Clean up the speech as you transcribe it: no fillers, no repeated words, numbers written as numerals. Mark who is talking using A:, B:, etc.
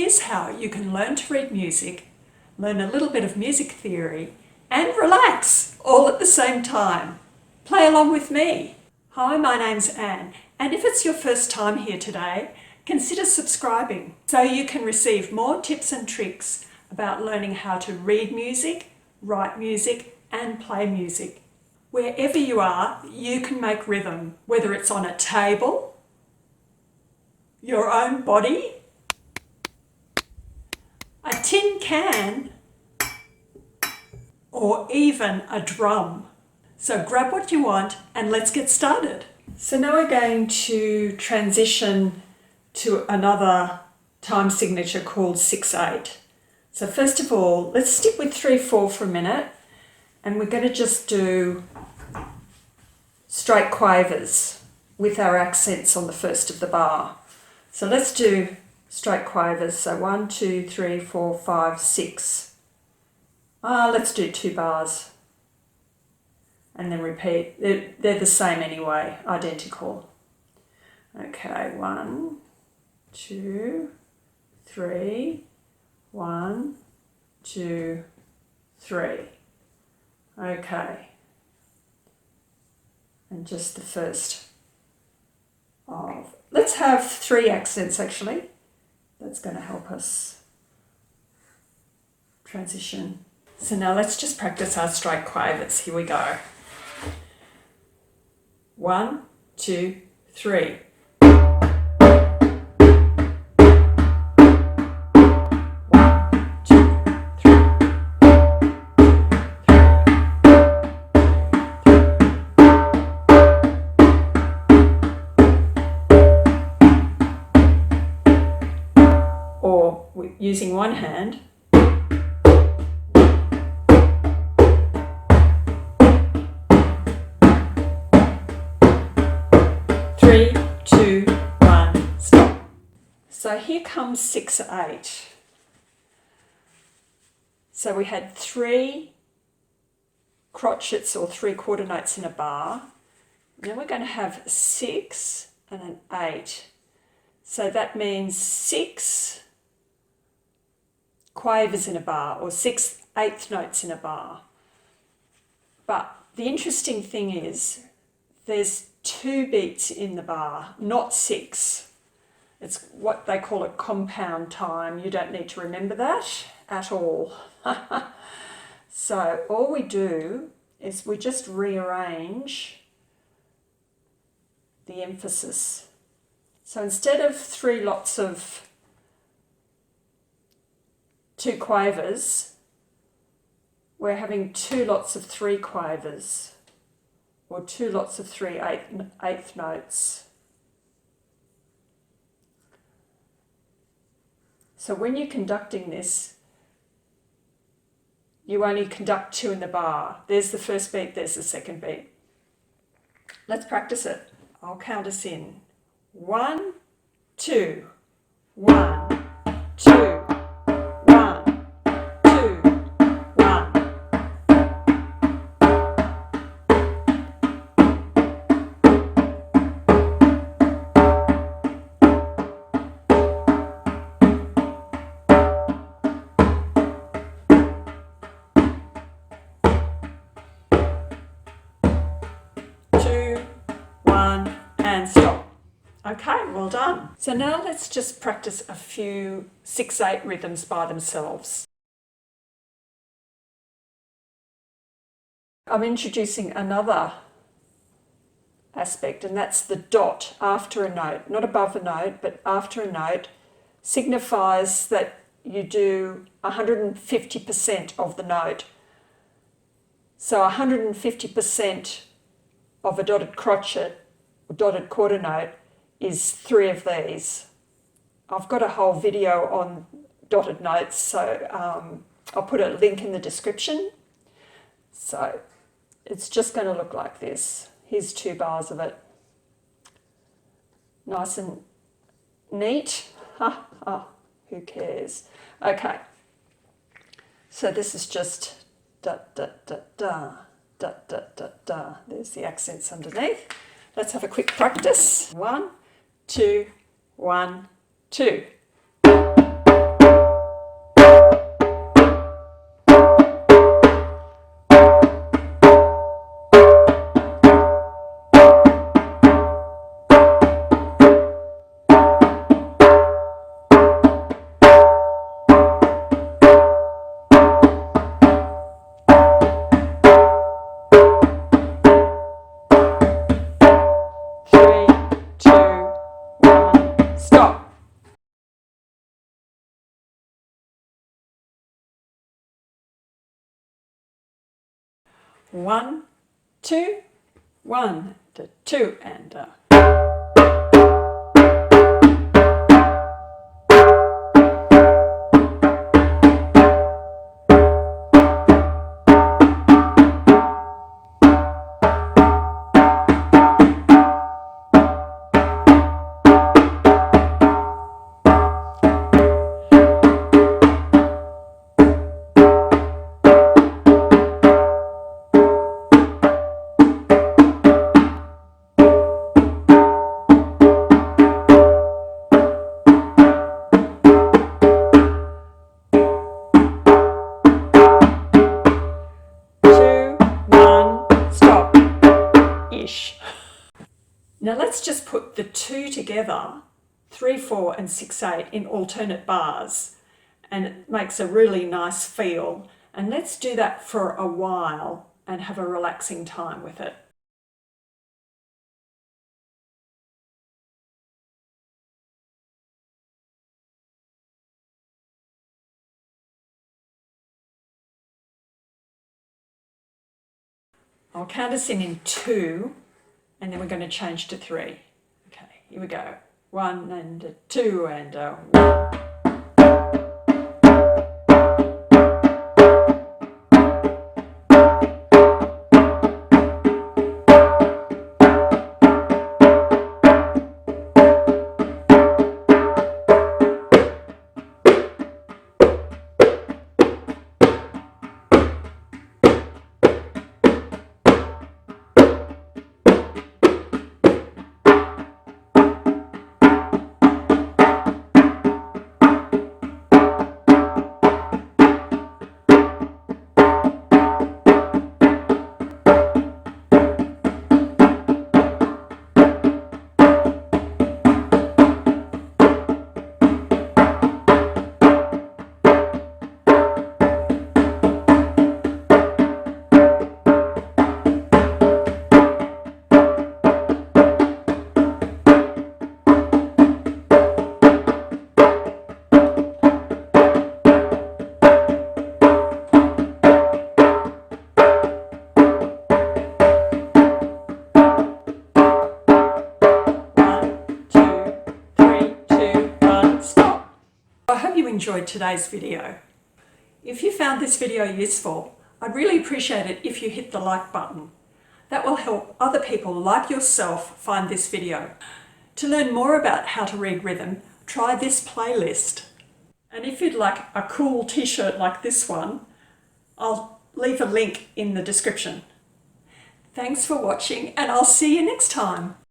A: here's how you can learn to read music, learn a little bit of music theory, and relax all at the same time. Play along with me. Hi, my name's Anne, and if it's your first time here today, consider subscribing so you can receive more tips and tricks about learning how to read music, write music, and play music. Wherever you are, you can make rhythm, whether it's on a table, your own body, a tin can, or even a drum. So grab what you want and let's get started. So now we're going to transition to another time signature called 6/8. So first of all, let's stick with 3/4 for a minute, and we're going to just do straight quavers with our accents on the first of the bar. So let's do straight quavers. So 1, 2, 3, 4, 5, 6. Let's do 2 bars and then repeat. They're the same anyway, identical. Okay, 1, 2, 3, 1, 2, 3. Okay. And just the first of, let's have 3 accents actually. That's going to help us transition. So now let's just practice our straight quavers. Here we go. 1, 2, 3. Using one hand, three, 2, 1, stop. So here comes 6/8. So we had 3 crotchets or 3/4 notes in a bar. Now we're going to have 6 and an 8. So that means 6 quavers in a bar, or 6/8 notes in a bar. But the interesting thing is there's 2 beats in the bar, not 6. It's what they call a compound time. You don't need to remember that at all. So all we do is we just rearrange the emphasis. So instead of 3 lots of 2 quavers, we're having 2 lots of 3 quavers, or 2 lots of 3/8 notes. So when you're conducting this, you only conduct 2 in the bar. There's the first beat, there's the second beat. Let's practice it. I'll count us in. 1, 2, 1, 2. And stop. Okay, well done. So now let's just practice a few 6/8 rhythms by themselves. I'm introducing another aspect, and that's the dot after a note, not above a note, but after a note, signifies that you do 150% of the note. So 150% of a dotted crotchet, dotted quarter note, is 3 of these. I've got a whole video on dotted notes, so I'll put a link in the description. So it's just going to look like this. Here's 2 bars of it. Nice and neat. Who cares? Okay. So this is just da da da da da da da da. There's the accents underneath. Let's have a quick practice. 1, 2, 1, 2. 1, 2, 1, 2, and 2, 1, stop. Ish. Now let's just put the 2 together, 3, 4 and 6, 8 in alternate bars, and it makes a really nice feel. And let's do that for a while and have a relaxing time with it. I'll count us in 2, and then we're going to change to 3. Okay, here we go. 1 and 2 and 1. I hope you enjoyed today's video. If you found this video useful, I'd really appreciate it if you hit the like button. That will help other people like yourself find this video. To learn more about how to read rhythm, try this playlist. And if you'd like a cool t-shirt like this one, I'll leave a link in the description. Thanks for watching, and I'll see you next time.